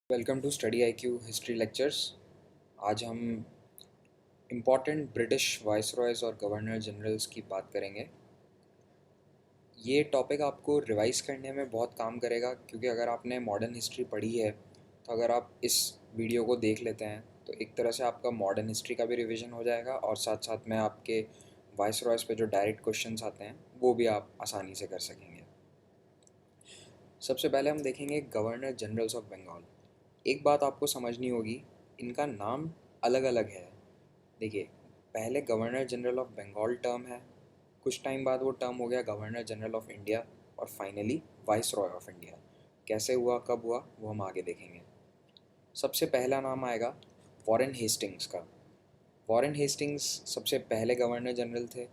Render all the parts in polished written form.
Welcome to study I Q history lectures. आज हम important British वाइसरॉयज़ और गवर्नर जनरल्स की बात करेंगे। ये टॉपिक आपको रिवाइज करने में बहुत काम करेगा, क्योंकि अगर आपने मॉडर्न हिस्ट्री पढ़ी है तो अगर आप इस वीडियो को देख लेते हैं तो एक तरह से आपका मॉडर्न हिस्ट्री का भी रिवीजन हो जाएगा और साथ साथ में आपके वाइसरॉयज़ पे जो डायरेक्ट क्वेश्चंस आते हैं वो भी आप आसानी से कर सकेंगे। सबसे पहले हम देखेंगे गवर्नर जनरल्स ऑफ बंगाल। एक बात आपको समझनी होगी, इनका नाम अलग अलग है। देखिए, पहले governor general of Bengal term है, कुछ टाइम बाद वो टर्म हो गया गवर्नर जनरल ऑफ इंडिया और finally viceroy of India. कैसे हुआ, कब हुआ, वो हम आगे देखेंगे। सबसे पहला नाम आएगा वॉरेन हेस्टिंग्स का। वॉरेन हेस्टिंग्स सबसे पहले गवर्नर जनरल थे।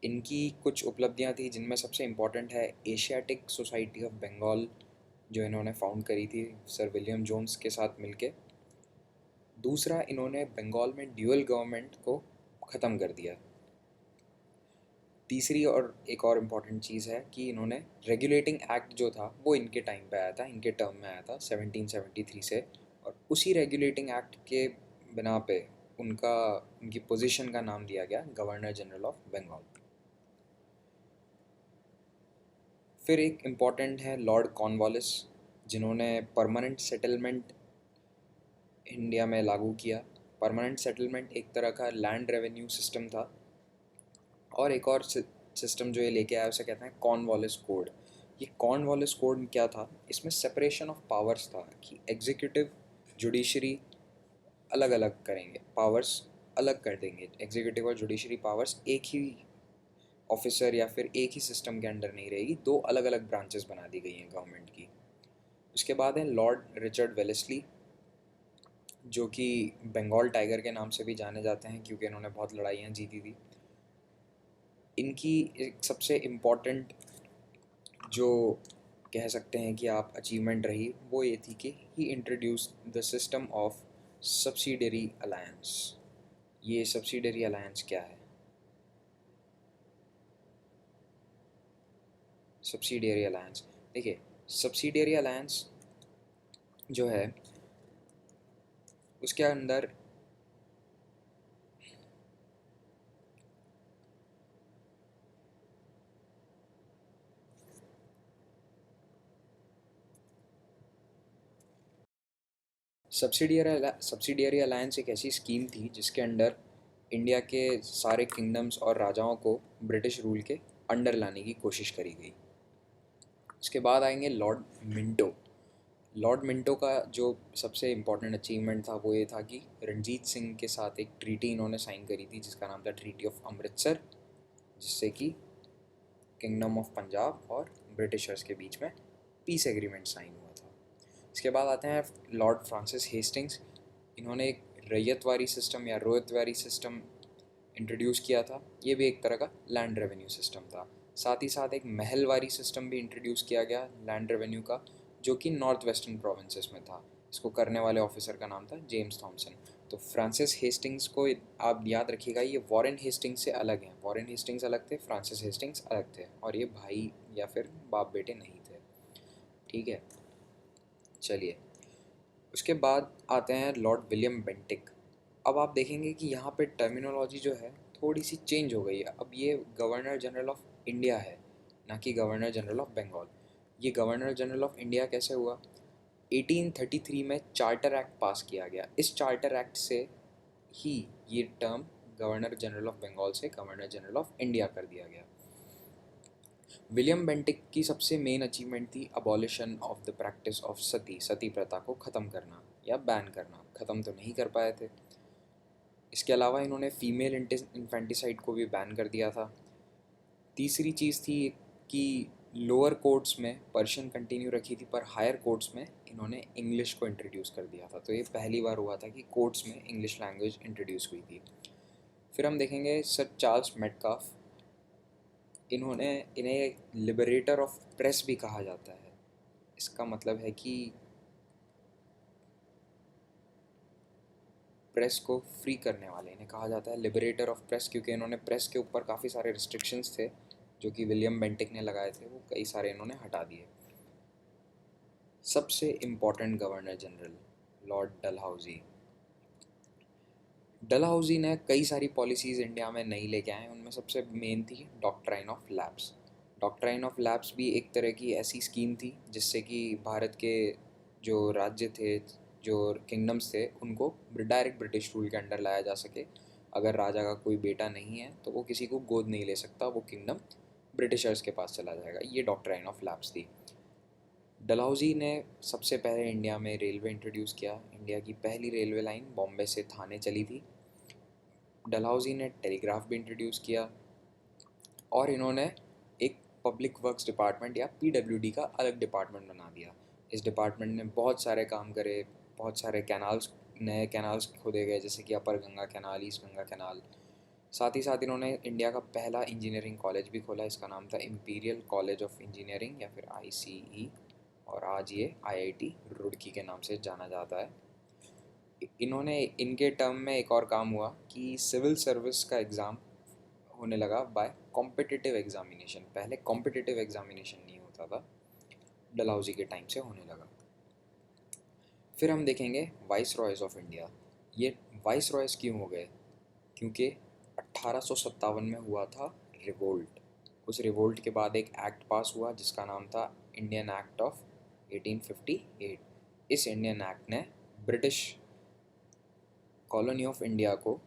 इनकी कुछ उपलब्धियां थी, जिनमें सबसे इम्पॉर्टेंट है एशियाटिक सोसाइटी ऑफ बंगाल, जो इन्होंने फाउंड करी थी सर विलियम जोन्स के साथ मिलके। दूसरा, इन्होंने बंगाल में ड्यूअल गवर्नमेंट को ख़त्म कर दिया। तीसरी और एक और इम्पॉर्टेंट चीज़ है कि इन्होंने रेगुलेटिंग एक्ट जो था वो इनके टाइम पे आया था, इनके टर्म में आया था 1773 से, और उसी रेगुलेटिंग एक्ट के बिना पे उनकी पोजीशन का नाम दिया गया गवर्नर जनरल ऑफ बंगाल। फिर एक इम्पॉर्टेंट है लॉर्ड कॉर्नवालिस, जिन्होंने परमानेंट सेटलमेंट इंडिया में लागू किया। परमानेंट सेटलमेंट एक तरह का लैंड रेवेन्यू सिस्टम था। और एक और सिस्टम जो ये लेके आया उसे कहते हैं कॉर्नवालिस कोड। ये कॉर्नवालिस कोड क्या था, इसमें सेपरेशन ऑफ पावर्स था कि एग्जीक्यूटिव जुडिशरी अलग अलग करेंगे, पावर्स अलग कर देंगे। एग्जीक्यूटिव और जुडिशरी पावर्स एक ही ऑफिसर या फिर एक ही सिस्टम के अंडर नहीं रहेगी, दो अलग अलग ब्रांचेस बना दी गई हैं गवर्नमेंट की। उसके बाद है लॉर्ड रिचर्ड वेलेस्ली, जो कि बंगाल टाइगर के नाम से भी जाने जाते हैं, क्योंकि इन्होंने बहुत लड़ाइयाँ जीती थी। इनकी एक सबसे इम्पॉर्टेंट जो कह सकते हैं कि आप अचीवमेंट रही, वो ये थी कि he introduce the system of subsidiary alliance. ये सब्सिडरी अलायंस क्या है? सब्सिडियरी अलायंस, देखिए, सब्सिडियरी अलायंस जो है उसके अंदर सब्सिडियरी अलायंस एक ऐसी स्कीम थी जिसके अंडर इंडिया के सारे किंगडम्स और राजाओं को ब्रिटिश रूल के अंडर लाने की कोशिश करी गई। उसके बाद आएंगे लॉर्ड मिंटो। लॉर्ड मिंटो का जो सबसे इम्पोर्टेंट अचीवमेंट था वो ये था कि रणजीत सिंह के साथ एक ट्रीटी इन्होंने साइन करी थी जिसका नाम था ट्रीटी ऑफ अमृतसर, जिससे कि किंगडम ऑफ पंजाब और ब्रिटिशर्स के बीच में पीस एग्रीमेंट साइन हुआ था। इसके बाद आते हैं लॉर्ड फ्रांसिस हेस्टिंग्स। इन्होंने एक रैयतवारी सिस्टम या रोयतवारी सिस्टम इंट्रोड्यूस किया था। ये भी एक तरह का लैंड रेवेन्यू सिस्टम था। साथ ही साथ एक महलवारी सिस्टम भी इंट्रोड्यूस किया गया लैंड रेवेन्यू का, जो कि नॉर्थ वेस्टर्न प्रोविंसेस में था। इसको करने वाले ऑफिसर का नाम था जेम्स थॉमसन। तो फ्रांसिस हेस्टिंग्स को आप याद रखिएगा, ये वॉरेन हेस्टिंग्स से अलग हैं। वॉरेन हेस्टिंग्स अलग थे, फ्रांसिस हेस्टिंग्स अलग थे, और ये भाई या फिर बाप बेटे नहीं थे। ठीक है, चलिए। उसके बाद आते हैं लॉर्ड विलियम बेंटिक। अब आप देखेंगे कि यहाँ पे टर्मिनोलॉजी जो है थोड़ी सी चेंज हो गई है। अब ये गवर्नर जनरल ऑफ इंडिया है, ना कि गवर्नर जनरल ऑफ बंगाल। ये गवर्नर जनरल ऑफ इंडिया कैसे हुआ? 1833 में चार्टर एक्ट पास किया गया। इस चार्टर एक्ट से ही ये term governor general of Bengal से गवर्नर जनरल ऑफ इंडिया कर दिया गया। विलियम बेंटिक की सबसे मेन अचीवमेंट थी abolition of the practice of sati प्रथा को ख़त्म करना या बैन करना। ख़त्म तो नहीं कर पाए थे। इसके अलावा इन्होंने फीमेल इन्फेंटिसाइड को भी बैन कर दिया था। तीसरी चीज़ थी कि लोअर कोर्ट्स में पर्शियन कंटिन्यू रखी थी, पर हायर कोर्ट्स में इन्होंने इंग्लिश को इंट्रोड्यूस कर दिया था। तो ये पहली बार हुआ था कि कोर्ट्स में इंग्लिश लैंग्वेज इंट्रोड्यूस हुई थी। फिर हम देखेंगे सर चार्ल्स मेटकाफ। इन्हें लिबरेटर ऑफ प्रेस भी कहा जाता है। इसका मतलब है कि प्रेस को फ्री करने वाले इन्हें कहा जाता है लिबरेटर ऑफ प्रेस, क्योंकि इन्होंने प्रेस के ऊपर काफ़ी सारे रिस्ट्रिक्शंस थे जो कि विलियम बेंटिक ने लगाए थे, वो कई सारे इन्होंने हटा दिए। सबसे important governor general Lord Dalhousie. Dalhousie ने कई सारी पॉलिसीज़ इंडिया में नई लेके आए, उनमें सबसे मेन थी doctrine of lapse. Doctrine of lapse भी एक तरह की ऐसी स्कीम थी जिससे कि भारत के जो राज्य थे, जो किंगडम्स थे, उनको डायरेक्ट ब्रिटिश रूल के अंडर लाया जा सके। अगर राजा का कोई बेटा नहीं है तो वो किसी को गोद नहीं ले सकता, वो किंगडम ब्रिटिशर्स के पास चला जाएगा। ये डॉक्ट्राइन ऑफ लैप्स थी। डलहौजी ने सबसे पहले इंडिया में रेलवे इंट्रोड्यूस किया। इंडिया की पहली रेलवे लाइन बॉम्बे से थाने चली थी। डलहौजी ने टेलीग्राफ भी इंट्रोड्यूस किया और इन्होंने एक पब्लिक वर्क्स डिपार्टमेंट या पीडब्ल्यूडी का अलग डिपार्टमेंट बना दिया। इस डिपार्टमेंट ने बहुत सारे काम करे, बहुत सारे कैनाल्स, नए कैनाल्स खोदे गए, जैसे कि upper Ganga canal, east Ganga canal. साथ ही साथ इन्होंने इंडिया का पहला इंजीनियरिंग कॉलेज भी खोला। इसका नाम था इम्पीरियल कॉलेज ऑफ इंजीनियरिंग या फिर आईसीई, और आज ये आईआईटी रुड़की के नाम से जाना जाता है। इन्होंने इनके टर्म में एक और काम हुआ कि सिविल सर्विस का एग्ज़ाम होने लगा बाय कॉम्पिटिटिव एग्जामिनेशन। पहले कॉम्पिटिटिव एग्जामिनेशन नहीं होता था, डलहौजी के टाइम से होने लगा। फिर हम देखेंगे वाइस रॉयज़ ऑफ इंडिया। ये वाइस रॉयज़ क्यों हो गए? क्योंकि 1857 में हुआ था रिवोल्ट। उस रिवोल्ट के बाद एक एक्ट पास हुआ जिसका नाम था इंडियन एक्ट ऑफ 1858। इस इंडियन एक्ट ने ब्रिटिश कॉलोनी ऑफ इंडिया को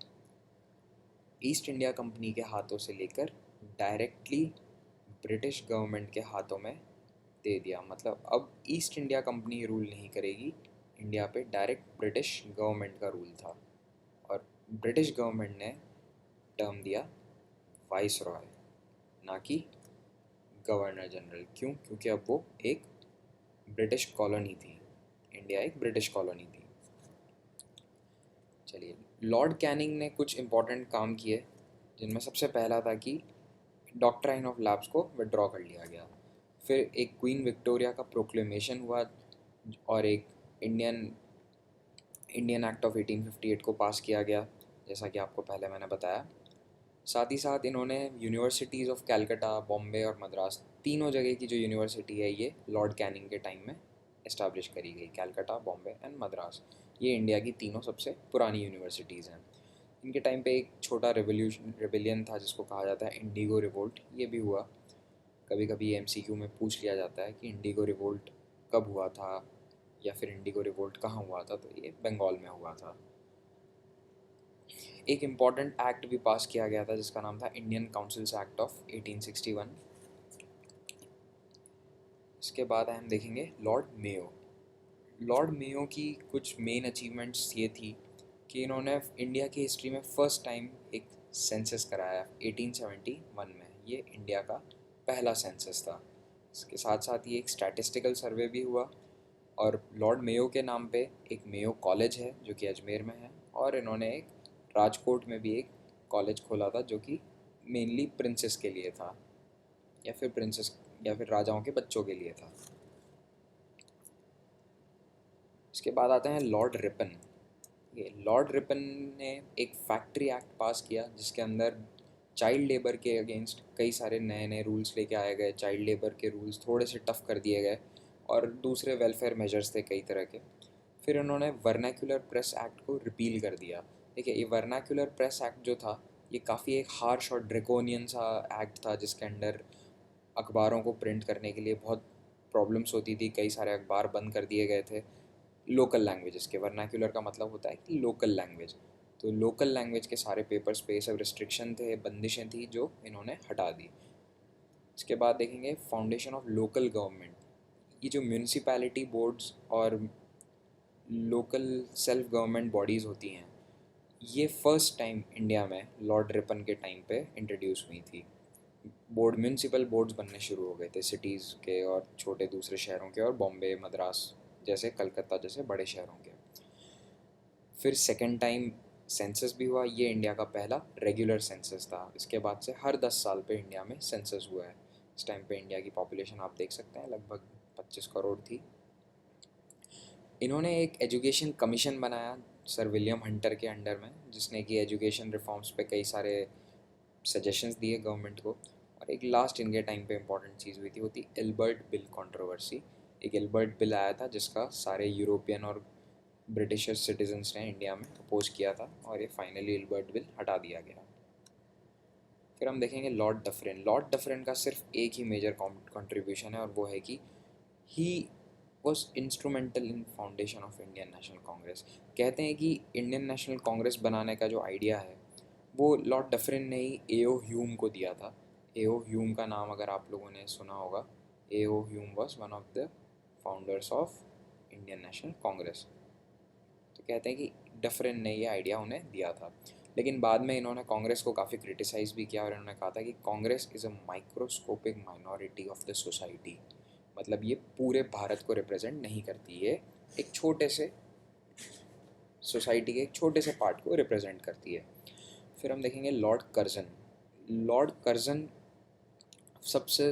ईस्ट इंडिया कंपनी के हाथों से लेकर डायरेक्टली ब्रिटिश गवर्नमेंट के हाथों में दे दिया। मतलब अब ईस्ट इंडिया कंपनी रूल नहीं करेगी इंडिया पे, डायरेक्ट ब्रिटिश गवर्नमेंट का रूल था। और ब्रिटिश गवर्नमेंट ने टर्म दिया वाइस रॉय, ना कि गवर्नर जनरल। क्यों? क्योंकि अब वो एक ब्रिटिश कॉलोनी थी, इंडिया एक ब्रिटिश कॉलोनी थी। चलिए, लॉर्ड कैनिंग ने कुछ इम्पोर्टेंट काम किए, जिनमें सबसे पहला था कि डॉक्ट्राइन ऑफ लैप्स को विड्रॉ कर लिया गया। फिर एक क्वीन विक्टोरिया का प्रोक्लेमेशन हुआ और एक इंडियन इंडियन एक्ट ऑफ 1858 को पास किया गया, जैसा कि आपको पहले मैंने बताया। साथ ही साथ इन्होंने यूनिवर्सिटीज़ ऑफ कैलकटा, बॉम्बे और मद्रास, तीनों जगह की जो यूनिवर्सिटी है ये लॉर्ड कैनिंग के टाइम में इस्टेब्लिश करी गई। कैलकटा, बॉम्बे एंड मद्रास, ये इंडिया की तीनों सबसे पुरानी यूनिवर्सिटीज़ हैं। इनके टाइम पे एक छोटा रिबेलियन था जिसको कहा जाता है इंडिगो रिवोल्ट, ये भी हुआ। कभी कभी एमसीक्यू में पूछ लिया जाता है कि इंडिगो रिवोल्ट कब हुआ था या फिर इंडिगो रिवोल्ट कहाँ हुआ था, तो ये बंगाल में हुआ था। एक इम्पॉर्टेंट एक्ट भी पास किया गया था जिसका नाम था इंडियन काउंसिल्स एक्ट ऑफ 1861। इसके बाद हम देखेंगे लॉर्ड मेयो। लॉर्ड मेयो की कुछ मेन अचीवमेंट्स ये थी कि इन्होंने इंडिया की हिस्ट्री में फ़र्स्ट टाइम एक सेंसस कराया 1871 में। ये इंडिया का पहला सेंसस था। इसके साथ साथ ये एक स्टैटिस्टिकल सर्वे भी हुआ। और लॉर्ड मेयो के नाम पे एक मेयो कॉलेज है जो कि अजमेर में है, और इन्होंने एक राजकोट में भी एक कॉलेज खोला था जो कि मेनली प्रिंसेस के लिए था, या फिर राजाओं के बच्चों के लिए था। इसके बाद आते हैं लॉर्ड रिपन। ये लॉर्ड रिपन ने एक फैक्ट्री एक्ट पास किया जिसके अंदर चाइल्ड लेबर के अगेंस्ट कई सारे नए नए रूल्स लेके आए गए। चाइल्ड लेबर के रूल्स थोड़े से टफ कर दिए गए और दूसरे वेलफेयर मेजर्स थे कई तरह के। फिर उन्होंने वर्नाक्यूलर प्रेस एक्ट को रिपील कर दिया। देखिए, ये वर्नाक्यूलर प्रेस एक्ट जो था ये काफ़ी एक हार्श और ड्रेकोनियन सा एक्ट था जिसके अंडर अखबारों को प्रिंट करने के लिए बहुत प्रॉब्लम्स होती थी। कई सारे अखबार बंद कर दिए गए थे लोकल लैंग्वेजेस के। वर्नाक्यूलर का मतलब होता है कि लोकल लैंग्वेज, तो लोकल लैंग्वेज के सारे पेपर्स पे सब रिस्ट्रिक्शन थे, बंदिशें थी, जो इन्होंने हटा दी। इसके बाद देखेंगे फाउंडेशन ऑफ लोकल गवर्नमेंट। ये जो म्यूनिसिपैलिटी बोर्ड्स और लोकल सेल्फ गवर्नमेंट बॉडीज़ होती हैं, ये फर्स्ट टाइम इंडिया में लॉर्ड रिपन के टाइम पे इंट्रोड्यूस हुई थी। म्यूनसिपल बोर्ड्स बनने शुरू हो गए थे सिटीज़ के और छोटे दूसरे शहरों के, और बॉम्बे, मद्रास जैसे, कलकत्ता जैसे बड़े शहरों के। फिर सेकेंड टाइम सेंसस भी हुआ। ये इंडिया का पहला रेगुलर सेंसस था। इसके बाद से हर 10 साल पे इंडिया में सेंसस हुआ है। इस टाइम पे इंडिया की पॉपुलेशन आप देख सकते हैं लगभग 25 करोड़ थी। इन्होंने एक एजुकेशन कमीशन बनाया सर विलियम हंटर के अंडर में, जिसने कि एजुकेशन रिफॉर्म्स पे कई सारे सजेशंस दिए गवर्नमेंट को। और एक लास्ट इनके टाइम पे इम्पॉर्टेंट चीज़ हुई थी, वो थी एल्बर्ट बिल कंट्रोवर्सी। एक एल्बर्ट बिल आया था जिसका सारे यूरोपियन और ब्रिटिश सिटीजन्स ने इंडिया में अपोज किया था और ये फाइनली एल्बर्ट बिल हटा दिया गया। फिर हम देखेंगे लॉर्ड डफरिन। लॉर्ड डफरिन का सिर्फ एक ही मेजर कंट्रीब्यूशन है और वो है कि he was instrumental in foundation of Indian National Congress. कहते हैं कि इंडियन नेशनल कांग्रेस बनाने का जो आइडिया है वो लॉर्ड डफरिन ने ही एओ ह्यूम को दिया था। एओ ह्यूम का नाम अगर आप लोगों ने सुना होगा, A O Hume was one of the founders of Indian National Congress. तो कहते हैं कि डफरिन ने ये आइडिया उन्हें दिया था, लेकिन बाद में इन्होंने कांग्रेस को काफ़ी क्रिटिसाइज़ भी किया और इन्होंने कहा था कि Congress is a microscopic minority of the society. मतलब ये पूरे भारत को रिप्रेजेंट नहीं करती, ये एक छोटे से सोसाइटी के एक छोटे से पार्ट को रिप्रेजेंट करती है। फिर हम देखेंगे लॉर्ड कर्जन। लॉर्ड कर्जन सबसे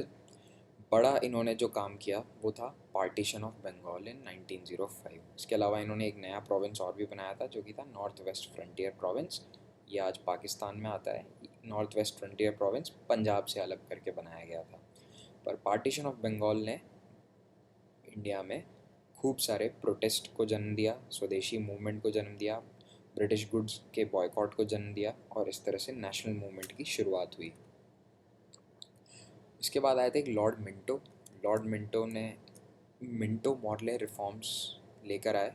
बड़ा इन्होंने जो काम किया वो था पार्टीशन ऑफ बंगाल इन 1905। इसके अलावा इन्होंने एक नया प्रोविंस और भी बनाया था जो कि था नॉर्थ वेस्ट फ्रंटियर प्रोविंस। ये आज पाकिस्तान में आता है। North west frontier province Punjab से अलग करके बनाया गया था। पर पार्टीशन ऑफ बंगाल ने इंडिया में खूब सारे प्रोटेस्ट को जन्म दिया, स्वदेशी मूवमेंट को जन्म दिया, ब्रिटिश गुड्स के बॉयकॉट को जन्म दिया और इस तरह से नेशनल मूवमेंट की शुरुआत हुई। इसके बाद आए थे एक लॉर्ड मिंटो। लॉर्ड मिंटो ने मिंटो मॉडले रिफॉर्म्स लेकर आए।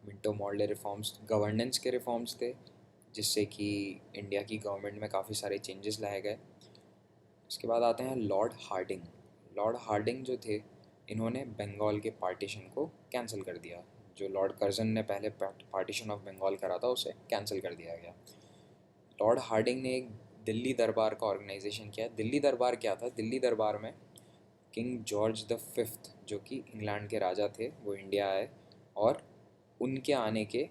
मिंटो मॉडले रिफॉर्म्स गवर्नेंस के रिफॉर्म्स थे जिससे कि इंडिया की गवर्नमेंट में काफ़ी सारे चेंजेस लाए गए। इसके बाद आते हैं लॉर्ड हार्डिंग। लॉर्ड हार्डिंग जो थे इन्होंने बंगाल के पार्टीशन को कैंसिल कर दिया। जो लॉर्ड कर्जन ने पहले पार्टीशन ऑफ बंगाल करा था उसे कैंसिल कर दिया गया। लॉर्ड हार्डिंग ने एक दिल्ली दरबार का ऑर्गेनाइजेशन किया। दिल्ली दरबार क्या था? दिल्ली दरबार में किंग जॉर्ज द फिफ्थ जो कि इंग्लैंड के राजा थे वो इंडिया आए और उनके आने के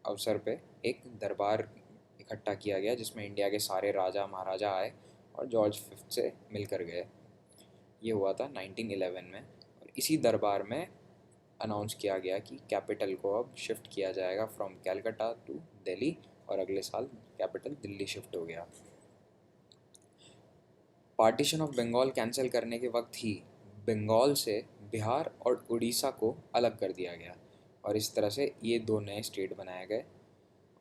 अवसर पे एक दरबार इकट्ठा किया गया जिसमें इंडिया के सारे राजा महाराजा आए और जॉर्ज फिफ्थ से मिलकर गए। ये हुआ था 1911 में और इसी दरबार में अनाउंस किया गया कि कैपिटल को अब शिफ्ट किया जाएगा फ्रॉम कैलकाटा टू दिल्ली और अगले साल कैपिटल दिल्ली शिफ्ट हो गया। पार्टीशन ऑफ बंगाल कैंसिल करने के वक्त ही बंगाल से बिहार और उड़ीसा को अलग कर दिया गया और इस तरह से ये दो नए स्टेट बनाए गए।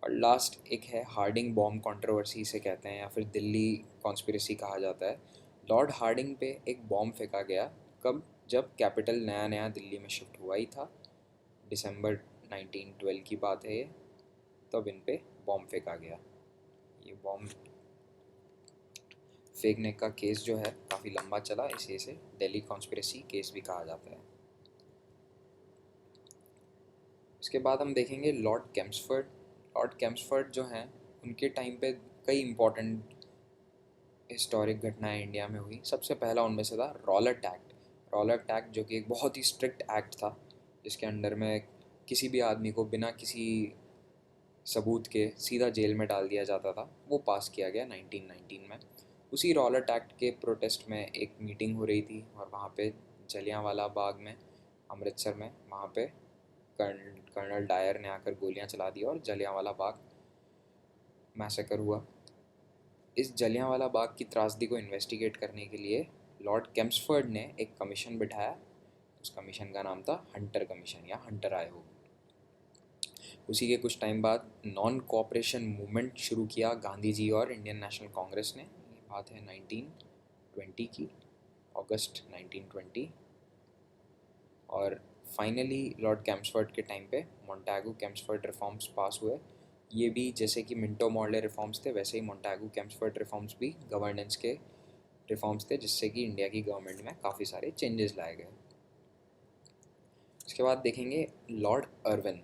और लास्ट एक है हार्डिंग बॉम्ब कंट्रोवर्सी इसे कहते हैं या फिर दिल्ली कॉन्स्पिरेसी कहा जाता है। लॉर्ड हार्डिंग पे एक बॉम्ब फेंका गया कब? जब कैपिटल नया नया दिल्ली में शिफ्ट हुआ ही था। दिसंबर 1912 की बात है ये, तब इन पे बॉम्ब फेंका गया। ये बॉम्ब फेंकने का केस जो है काफ़ी लंबा चला, इसे दिल्ली कॉन्स्पिरेसी केस भी कहा जाता है। इसके बाद हम देखेंगे लॉर्ड कैम्सफर्ड। लॉर्ड कैम्सफर्ड जो हैं उनके टाइम पे कई इम्पोर्टेंट हिस्टोरिक घटनाएं इंडिया में हुई। सबसे पहला उनमें से था रॉलेट एक्ट। रॉलेट एक्ट जो कि एक बहुत ही स्ट्रिक्ट एक्ट था जिसके अंडर में किसी भी आदमी को बिना किसी सबूत के सीधा जेल में डाल दिया जाता था, वो पास किया गया 1919 में। उसी रॉलेट एक्ट के प्रोटेस्ट में एक मीटिंग हो रही थी और वहाँ पे जलियांवाला बाग में, अमृतसर में, वहाँ पे कर्नल डायर ने आकर गोलियाँ चला दी और जलियांवाला बाग मैसेकर हुआ। इस जलियांवाला बाग की त्रासदी को इन्वेस्टिगेट करने के लिए लॉर्ड कैम्सफर्ड ने एक कमीशन बिठाया। उस कमीशन का नाम था हंटर कमीशन या हंटर आयोग। उसी के कुछ टाइम बाद नॉन कोऑपरेशन मूवमेंट शुरू किया गांधी जी और इंडियन नेशनल कांग्रेस ने। ये बात है 1920 की, अगस्त 1920। और फाइनली लॉर्ड कैम्सफर्ड के टाइम पे मोंटागू कैम्सफर्ड रिफॉर्म्स पास हुए। ये भी जैसे कि मिंटो मॉडले रिफॉर्म्स थे वैसे ही मोंटागू कैम्सफर्ड रिफॉर्म्स भी गवर्नेंस के रिफॉर्म्स थे जिससे कि इंडिया की गवर्नमेंट में काफ़ी सारे चेंजेस लाए गए। इसके बाद देखेंगे लॉर्ड अर्विन।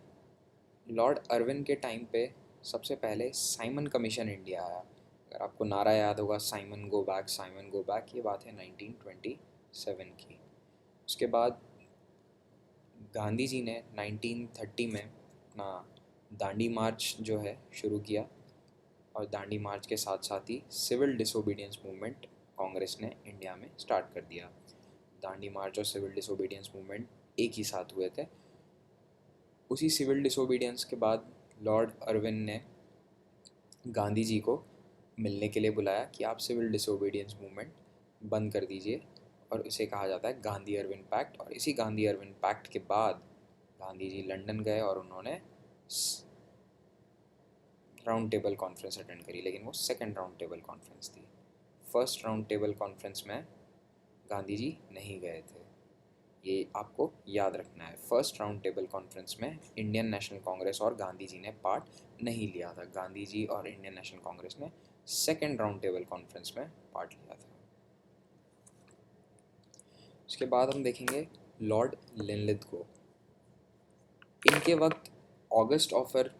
लॉर्ड अर्विन के टाइम पे सबसे पहले साइमन कमीशन इंडिया आया। अगर आपको नारा याद होगा Simon go back, Simon go back, ये बात है 1927 की। उसके बाद गांधी जी ने 1930 में अपना दांडी मार्च जो है शुरू किया और दांडी मार्च के साथ साथ ही सिविल डिसोबीडियंस मूवमेंट कांग्रेस ने इंडिया में स्टार्ट कर दिया। दांडी मार्च और सिविल डिसोबीडियंस मूवमेंट एक ही साथ हुए थे। उसी सिविल डिसोबीडियंस के बाद लॉर्ड अर्विन ने गांधी जी को मिलने के लिए बुलाया कि आप सिविल डिसोबीडियंस मूवमेंट बंद कर दीजिए और इसे कहा जाता है गांधी अर्विन पैक्ट। और इसी गांधी अर्विन पैक्ट के बाद गांधी जी लंदन गए और उन्होंने राउंड टेबल कॉन्फ्रेंस अटेंड करी, लेकिन वो सेकंड राउंड टेबल कॉन्फ्रेंस थी। फर्स्ट राउंड टेबल कॉन्फ्रेंस में गांधी जी नहीं गए थे, ये आपको याद रखना है। फर्स्ट राउंड टेबल कॉन्फ्रेंस में इंडियन नेशनल कांग्रेस और गांधी जी ने पार्ट नहीं लिया था। गांधी जी और इंडियन नेशनल कांग्रेस ने सेकंड राउंड टेबल कॉन्फ्रेंस में पार्ट लिया था। उसके बाद हम देखेंगे लॉर्ड लिनलिथ को। इनके वक्त ऑगस्ट ऑफर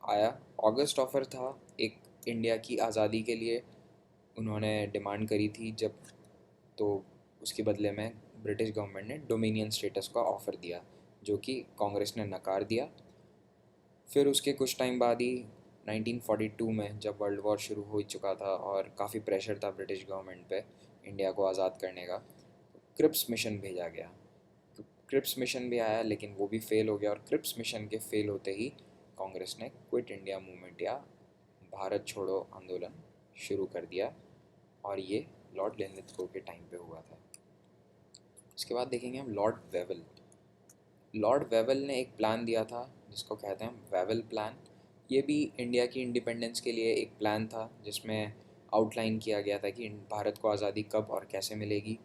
आया। ऑगस्ट ऑफर था एक इंडिया की आज़ादी के लिए, उन्होंने डिमांड करी थी जब, तो उसके बदले में ब्रिटिश गवर्नमेंट ने डोमिनियन स्टेटस का ऑफ़र दिया, जो कि कांग्रेस ने नकार दिया। फिर उसके कुछ टाइम बाद ही 1942 में जब वर्ल्ड वॉर शुरू हो चुका था और काफ़ी प्रेशर था ब्रिटिश गवर्नमेंट पे इंडिया को आज़ाद करने का, क्रिप्स मिशन भेजा गया। तो क्रिप्स मिशन भी आया, लेकिन वो भी फेल हो गया। और क्रिप्स मिशन के फेल होते ही कांग्रेस ने क्विट इंडिया मूवमेंट या भारत छोड़ो आंदोलन शुरू कर दिया, और ये लॉर्ड लिनलिथ के टाइम पे हुआ था। इसके बाद देखेंगे हम लॉर्ड वेवल। लॉर्ड वेवल ने एक प्लान दिया था जिसको कहते हैं वेवल प्लान। ये भी इंडिया की इंडिपेंडेंस के लिए एक प्लान था, जिसमें आउटलाइन किया गया था कि भारत को आज़ादी कब और कैसे मिलेगी।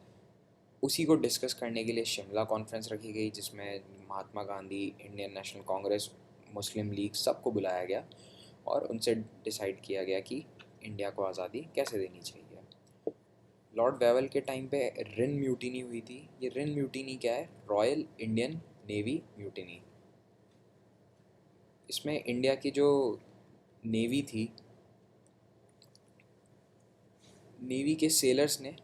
उसी को डिस्कस करने के लिए शिमला कॉन्फ्रेंस रखी गई, जिसमें महात्मा गांधी, इंडियन नेशनल कांग्रेस, मुस्लिम लीग सबको बुलाया गया और उनसे डिसाइड किया गया कि इंडिया को आज़ादी कैसे देनी चाहिए। लॉर्ड वेवल के टाइम पे रिन म्यूटिनी हुई थी। ये रिन म्यूटिनी क्या है? Royal Indian navy mutiny. इसमें इंडिया की जो नेवी थी, नेवी के सेलर्स ने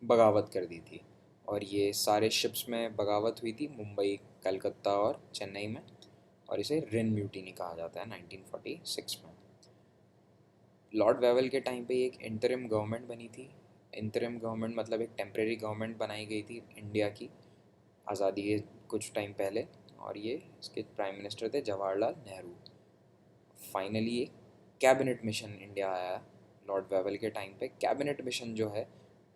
बगावत कर दी थी, और ये सारे शिप्स में बगावत हुई थी, मुंबई, कलकत्ता और चेन्नई में, और इसे रिन म्यूटिनी कहा जाता है 1946 में। लॉर्ड वेवल के टाइम पे एक इंटरिम गवर्नमेंट बनी थी। इंटरिम गवर्नमेंट मतलब एक टेम्प्रेरी गवर्नमेंट बनाई गई थी इंडिया की आज़ादी के कुछ टाइम पहले, और ये इसके प्राइम मिनिस्टर थे जवाहरलाल नेहरू। फाइनली एक कैबिनेट मिशन इंडिया आया लॉर्ड वेवल के टाइम पे। कैबिनेट मिशन जो है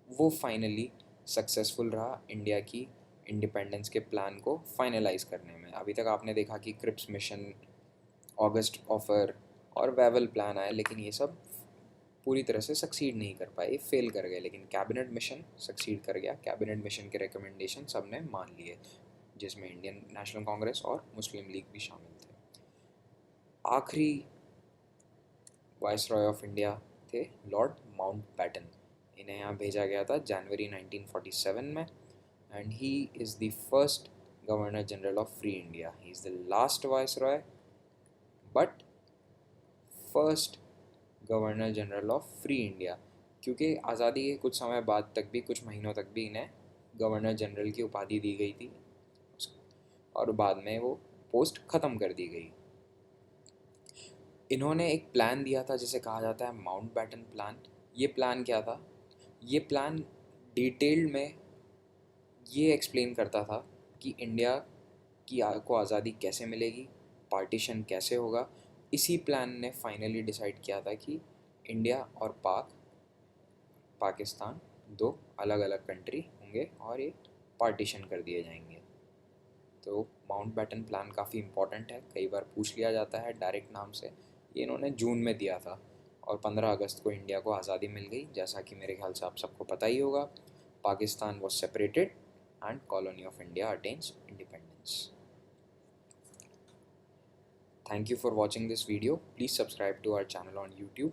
वो फाइनली सक्सेसफुल रहा इंडिया की इंडिपेंडेंस के प्लान को फाइनलाइज करने में। अभी तक आपने देखा कि क्रिप्स मिशन, ऑगस्ट ऑफर और वेवल प्लान आया, लेकिन ये सब पूरी तरह से सक्सीड नहीं कर पाए, फेल कर गए। लेकिन कैबिनेट मिशन सक्सीड कर गया। कैबिनेट मिशन के रिकमेंडेशन सब ने मान लिए, जिसमें इंडियन नेशनल कांग्रेस और मुस्लिम लीग भी शामिल थे। आखिरी वाइसरॉय ऑफ इंडिया थे लॉर्ड माउंटबैटन। इन्हें यहाँ भेजा गया था जनवरी 1947 में, and he is the first governor general of free India. He is the last viceroy but first governor general of free India, क्योंकि आज़ादी के कुछ समय बाद तक भी, कुछ महीनों तक भी इन्हें गवर्नर जनरल की उपाधि दी गई थी, और बाद में वो पोस्ट ख़त्म कर दी गई। इन्होंने एक प्लान दिया था जिसे कहा जाता है माउंटबैटन प्लान। ये प्लान क्या था? ये प्लान डिटेल्ड में ये एक्सप्लेन करता था कि इंडिया की को आज़ादी कैसे मिलेगी, पार्टीशन कैसे होगा। इसी प्लान ने फाइनली डिसाइड किया था कि इंडिया और पाकिस्तान दो अलग अलग कंट्री होंगे और ये पार्टीशन कर दिए जाएंगे। तो माउंटबैटन प्लान काफ़ी इम्पोर्टेंट है, कई बार पूछ लिया जाता है डायरेक्ट नाम से। ये इन्होंने जून में दिया था और 15 अगस्त को इंडिया को आज़ादी मिल गई। जैसा कि मेरे ख्याल से आप सबको पता ही होगा, Pakistan was separated and colony of India attains independence. Thank you for watching this video. Please subscribe to our channel on YouTube.